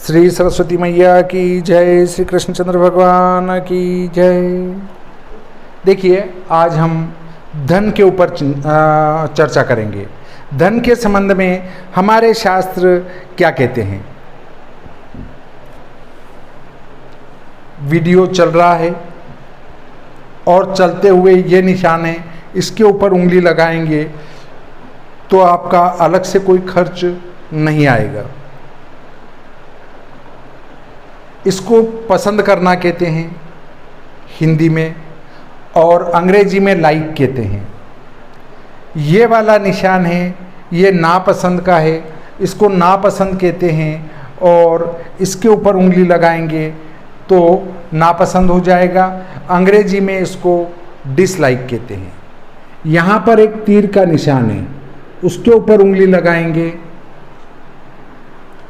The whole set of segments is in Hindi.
श्री सरस्वती मैया की जय, श्री कृष्णचंद्र भगवान की जय। देखिए, आज हम धन के ऊपर चर्चा करेंगे। धन के संबंध में हमारे शास्त्र क्या कहते हैं। वीडियो चल रहा है और चलते हुए ये निशान है, इसके ऊपर उंगली लगाएंगे तो आपका अलग से कोई खर्च नहीं आएगा। इसको पसंद करना कहते हैं हिंदी में, और अंग्रेजी में लाइक कहते हैं। ये वाला निशान है, ये नापसंद का है, इसको नापसंद कहते हैं। और इसके ऊपर उंगली लगाएंगे तो नापसंद हो जाएगा। अंग्रेजी में इसको डिसलाइक कहते हैं। यहाँ पर एक तीर का निशान है, उसके ऊपर उंगली लगाएंगे,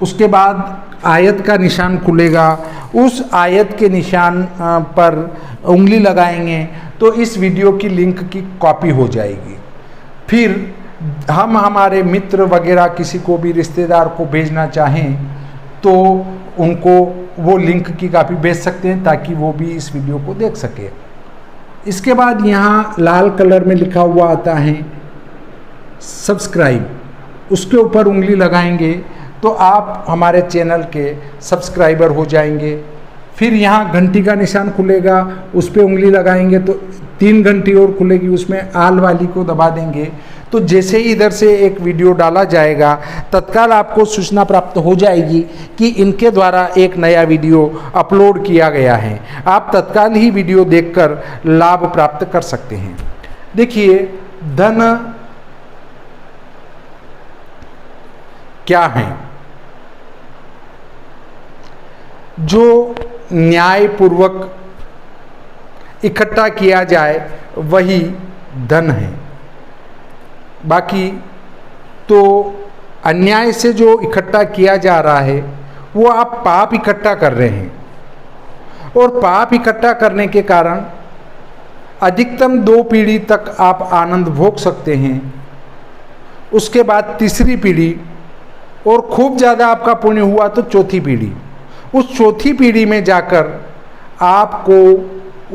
उसके बाद आयत का निशान खुलेगा, उस आयत के निशान पर उंगली लगाएंगे तो इस वीडियो की लिंक की कॉपी हो जाएगी। फिर हम हमारे मित्र वगैरह किसी को भी रिश्तेदार को भेजना चाहें तो उनको वो लिंक की कॉपी भेज सकते हैं ताकि वो भी इस वीडियो को देख सके। इसके बाद यहाँ लाल कलर में लिखा हुआ आता है सब्सक्राइब, उसके ऊपर उंगली लगाएंगे तो आप हमारे चैनल के सब्सक्राइबर हो जाएंगे। फिर यहाँ घंटी का निशान खुलेगा, उस पर उंगली लगाएंगे तो 3 घंटी और खुलेगी, उसमें आल वाली को दबा देंगे तो जैसे ही इधर से एक वीडियो डाला जाएगा तत्काल आपको सूचना प्राप्त हो जाएगी कि इनके द्वारा एक नया वीडियो अपलोड किया गया है। आप तत्काल ही वीडियो देखकर लाभ प्राप्त कर सकते हैं। देखिए, धन क्या है? जो न्यायपूर्वक इकट्ठा किया जाए वही धन है। बाकी तो अन्याय से जो इकट्ठा किया जा रहा है वो आप पाप इकट्ठा कर रहे हैं, और पाप इकट्ठा करने के कारण अधिकतम 2 पीढ़ी तक आप आनंद भोग सकते हैं। उसके बाद तीसरी पीढ़ी, और खूब ज़्यादा आपका पुण्य हुआ तो चौथी पीढ़ी। उस चौथी पीढ़ी में जाकर आपको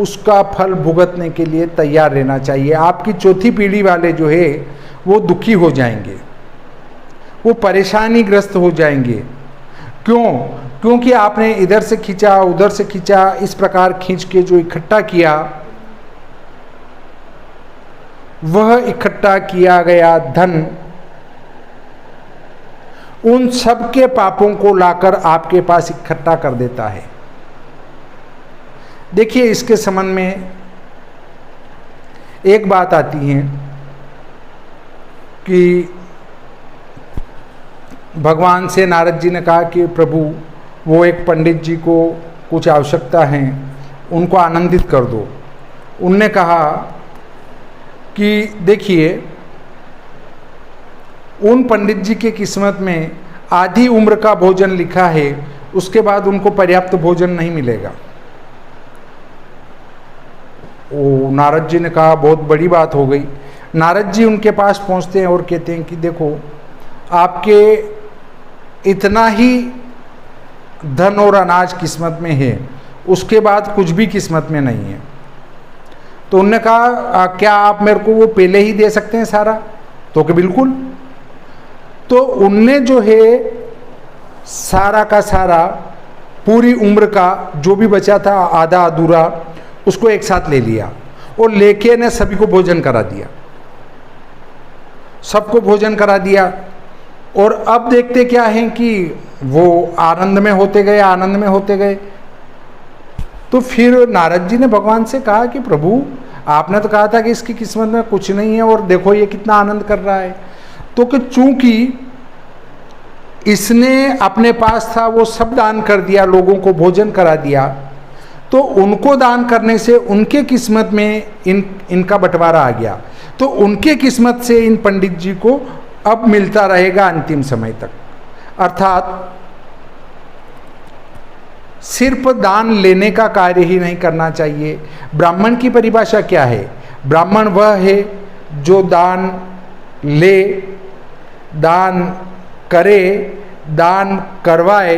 उसका फल भुगतने के लिए तैयार रहना चाहिए। आपकी चौथी पीढ़ी वाले जो है वो दुखी हो जाएंगे, वो परेशानी ग्रस्त हो जाएंगे। क्यों? क्योंकि आपने इधर से खींचा, उधर से खींचा, इस प्रकार खींच के जो इकट्ठा किया, वह इकट्ठा किया गया धन उन सब के पापों को लाकर आपके पास इकट्ठा कर देता है। देखिए, इसके संबंध में एक बात आती है कि भगवान से नारद जी ने कहा कि प्रभु, वो एक पंडित जी को कुछ आवश्यकता है, उनको आनंदित कर दो। उनने कहा कि देखिए, उन पंडित जी के किस्मत में आधी उम्र का भोजन लिखा है, उसके बाद उनको पर्याप्त भोजन नहीं मिलेगा। ओ नारद जी ने कहा बहुत बड़ी बात हो गई। नारद जी उनके पास पहुंचते हैं और कहते हैं कि देखो, आपके इतना ही धन और अनाज किस्मत में है, उसके बाद कुछ भी किस्मत में नहीं है। तो उनने कहा क्या आप मेरे को वो पहले ही दे सकते हैं सारा? तो कि बिल्कुल। तो उनने जो है सारा का सारा, पूरी उम्र का जो भी बचा था आधा अधूरा, उसको एक साथ ले लिया और लेके ने सभी को भोजन करा दिया, सबको भोजन करा दिया। और अब देखते क्या है कि वो आनंद में होते गए, आनंद में होते गए। तो फिर नारद जी ने भगवान से कहा कि प्रभु, आपने तो कहा था कि इसकी किस्मत में कुछ नहीं है, और देखो ये कितना आनंद कर रहा है। तो कि चूंकि इसने अपने पास था वो सब दान कर दिया, लोगों को भोजन करा दिया, तो उनको दान करने से उनके किस्मत में इनका बंटवारा आ गया। तो उनके किस्मत से इन पंडित जी को अब मिलता रहेगा अंतिम समय तक। अर्थात सिर्फ दान लेने का कार्य ही नहीं करना चाहिए। ब्राह्मण की परिभाषा क्या है? ब्राह्मण वह है जो दान ले, दान करे, दान करवाए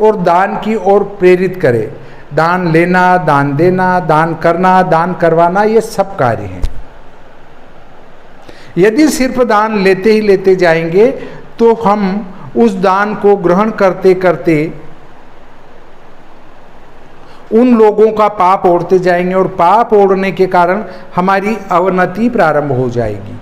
और दान की ओर प्रेरित करे। दान लेना, दान देना, दान करना, दान करवाना, ये सब कार्य हैं। यदि सिर्फ दान लेते ही लेते जाएंगे तो हम उस दान को ग्रहण करते करते उन लोगों का पाप ओढ़ते जाएंगे और पाप ओढ़ने के कारण हमारी अवनति प्रारंभ हो जाएगी।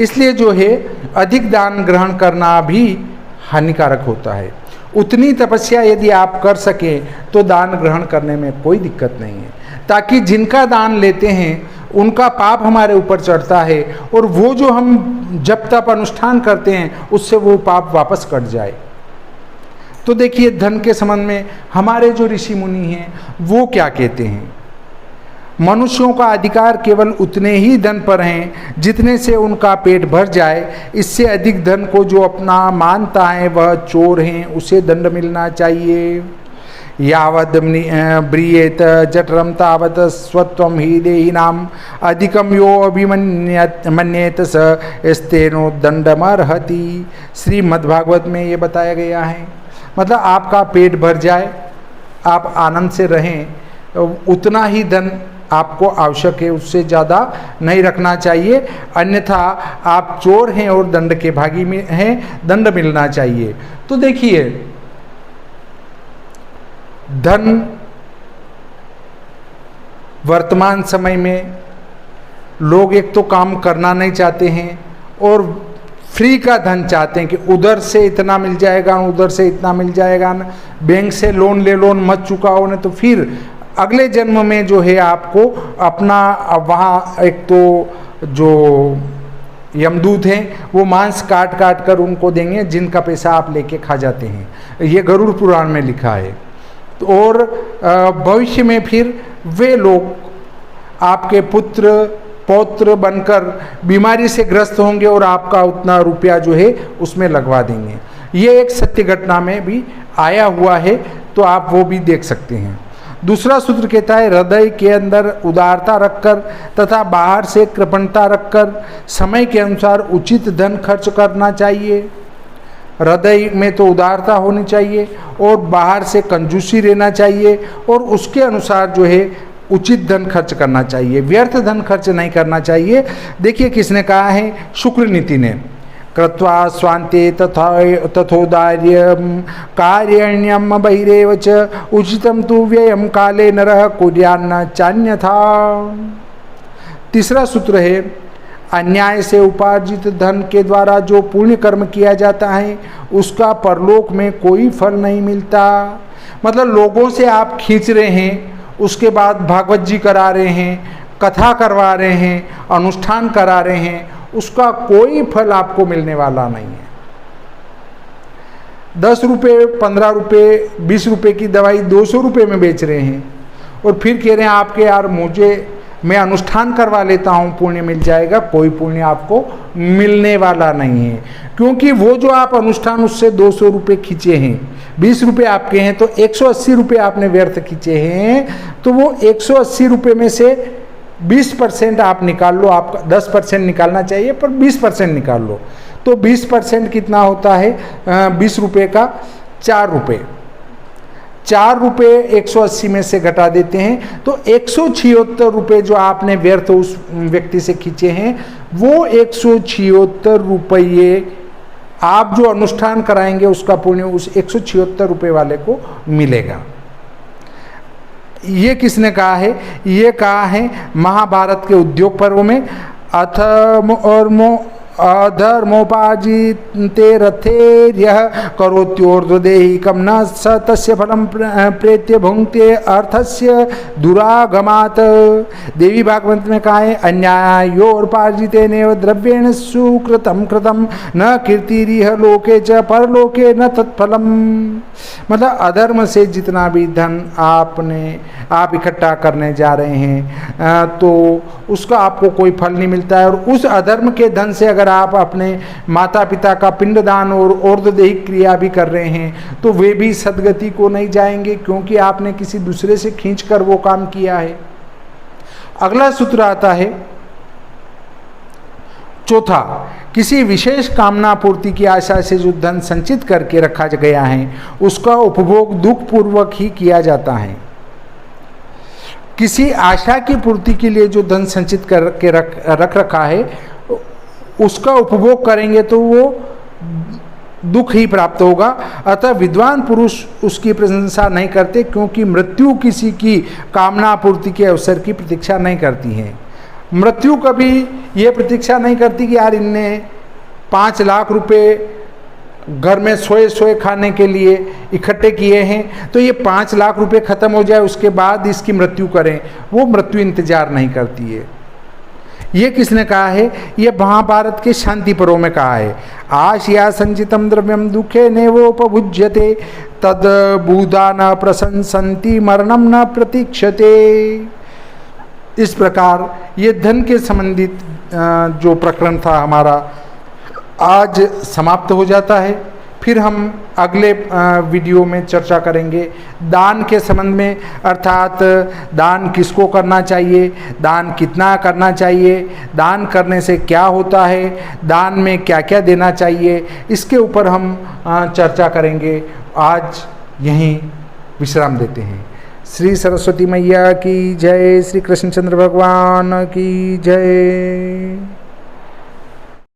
इसलिए जो है अधिक दान ग्रहण करना भी हानिकारक होता है। उतनी तपस्या यदि आप कर सकें तो दान ग्रहण करने में कोई दिक्कत नहीं है, ताकि जिनका दान लेते हैं उनका पाप हमारे ऊपर चढ़ता है और वो जो हम जब तप अनुष्ठान करते हैं उससे वो पाप वापस कट जाए। तो देखिए धन के संबंध में हमारे जो ऋषि मुनि हैं वो क्या कहते हैं। मनुष्यों का अधिकार केवल उतने ही धन पर हैं जितने से उनका पेट भर जाए। इससे अधिक धन को जो अपना मानता है वह चोर हैं, उसे दंड मिलना चाहिए। यावद ब्रियेत जठरम तावत स्वत्वम ही देहिनाम अधिकम यो अभिमन्येत स स्तेनो दंडमर्हति। श्रीमद्भागवत में ये बताया गया है। मतलब आपका पेट भर जाए, आप आनंद से रहें, उतना ही धन आपको आवश्यक है, उससे ज़्यादा नहीं रखना चाहिए, अन्यथा आप चोर हैं और दंड के भागी में हैं, दंड मिलना चाहिए। तो देखिए धन वर्तमान समय में लोग एक तो काम करना नहीं चाहते हैं और फ्री का धन चाहते हैं कि उधर से इतना मिल जाएगा, उधर से इतना मिल जाएगा, बैंक से लोन ले लो, मत चुकाओ ना तो फिर अगले जन्म में जो है आपको अपना वहाँ एक तो जो यमदूत हैं वो मांस काट काट कर उनको देंगे जिनका पैसा आप लेके खा जाते हैं। ये गरुड़ पुराण में लिखा है। और भविष्य में फिर वे लोग आपके पुत्र पौत्र बनकर बीमारी से ग्रस्त होंगे और आपका उतना रुपया जो है उसमें लगवा देंगे। ये एक सत्य घटना में भी आया हुआ है, तो आप वो भी देख सकते हैं। दूसरा सूत्र कहता है हृदय के अंदर उदारता रखकर तथा बाहर से कृपणता रखकर समय के अनुसार उचित धन खर्च करना चाहिए। हृदय में तो उदारता होनी चाहिए और बाहर से कंजूसी रहना चाहिए और उसके अनुसार जो है उचित धन खर्च करना चाहिए, व्यर्थ धन खर्च नहीं करना चाहिए। देखिए किसने कहा है, शुक्र नीति ने, कृत्वा स्वान्ते तथोदार्यं कार्यण्यम बहिरेव च उचितम तु व्ययम काले नरः कुर्यान्न चान्यथा। तीसरा सूत्र है अन्याय से उपार्जित धन के द्वारा जो पुण्य कर्म किया जाता है उसका परलोक में कोई फल नहीं मिलता। मतलब लोगों से आप खींच रहे हैं, उसके बाद भागवत जी करा रहे हैं, कथा करवा रहे हैं, अनुष्ठान करा रहे हैं, उसका कोई फल आपको मिलने वाला नहीं है। 10 रुपये, 15 रुपये, 20 रुपये की दवाई 200 रुपये में बेच रहे हैं और फिर कह रहे हैं आपके यार मैं अनुष्ठान करवा लेता हूँ पुण्य मिल जाएगा। कोई पुण्य आपको मिलने वाला नहीं है, क्योंकि वो जो आप अनुष्ठान उससे 200 रुपये खींचे हैं, 20 रुपये आपके हैं तो 180 रुपये आपने व्यर्थ खींचे हैं। तो वो 180 रुपये में से 20% आप निकाल लो, आपका 10% निकालना चाहिए पर 20% निकाल लो तो 20% कितना होता है, 20 रुपये का 4 रुपये। 4 रुपये 180 में से घटा देते हैं तो 176 रुपये जो आपने व्यर्थ उस व्यक्ति से खींचे हैं वो 176 रुपये आप जो अनुष्ठान कराएंगे उसका पुण्य उस 176 रुपये वाले को मिलेगा। ये किसने कहा है, ये कहा है महाभारत के उद्योग पर्व में। अधर्मोपाजिते रथेर्यः करोत्योर्ध्वदेहिकं न स तस्य फलं प्रेत्य भुंक्ते अर्थस्य दुरागमात्। देवी भागवत में कहा है अन्यायोपार्जितेनेव द्रव्येण सुकृतं कृतं न कीर्तिरिह लोके च परलोके न तत्फलम्। मतलब अधर्म से जितना भी धन आप इकट्ठा करने जा रहे हैं तो उसका आपको कोई फल नहीं मिलता है। और उस अधर्म के धन से अगर आप अपने माता पिता का पिंडदान और और्ध्वदेहिक क्रिया भी कर रहे हैं तो वे भी सदगति को नहीं जाएंगे, क्योंकि आपने किसी दूसरे से खींचकर वो काम किया है। अगला सूत्र आता है चौथा, किसी विशेष कामना पूर्ति की आशा से जो धन संचित करके रखा गया है उसका उपभोग दुख पूर्वक ही किया जाता है। किसी आशा की पूर्ति के लिए जो धन संचित करके रख रखा है उसका उपभोग करेंगे तो वो दुख ही प्राप्त होगा। अतः विद्वान पुरुष उसकी प्रशंसा नहीं करते, क्योंकि मृत्यु किसी की कामना पूर्ति के अवसर की प्रतीक्षा नहीं करती है। मृत्यु कभी ये प्रतीक्षा नहीं करती कि यार इनने 5 लाख रुपए घर में सोए खाने के लिए इकट्ठे किए हैं तो ये 5 लाख रुपए खत्म हो जाए उसके बाद इसकी मृत्यु करें। वो मृत्यु इंतजार नहीं करती है। ये किसने कहा है? ये महाभारत के शांति पर्व में कहा है। आशया संचितम द्रव्यम दुखे नेवोपभुज्यते तद बूधा न प्रशंसन्ति मरणम न प्रतीक्षते। इस प्रकार ये धन के संबंधित जो प्रकरण था हमारा आज समाप्त हो जाता है। फिर हम अगले वीडियो में चर्चा करेंगे दान के संबंध में, अर्थात दान किसको करना चाहिए, दान कितना करना चाहिए, दान करने से क्या होता है, दान में क्या क्या देना चाहिए, इसके ऊपर हम चर्चा करेंगे। आज यहीं विश्राम देते हैं। श्री सरस्वती मैया की जय, श्री कृष्णचंद्र भगवान की जय।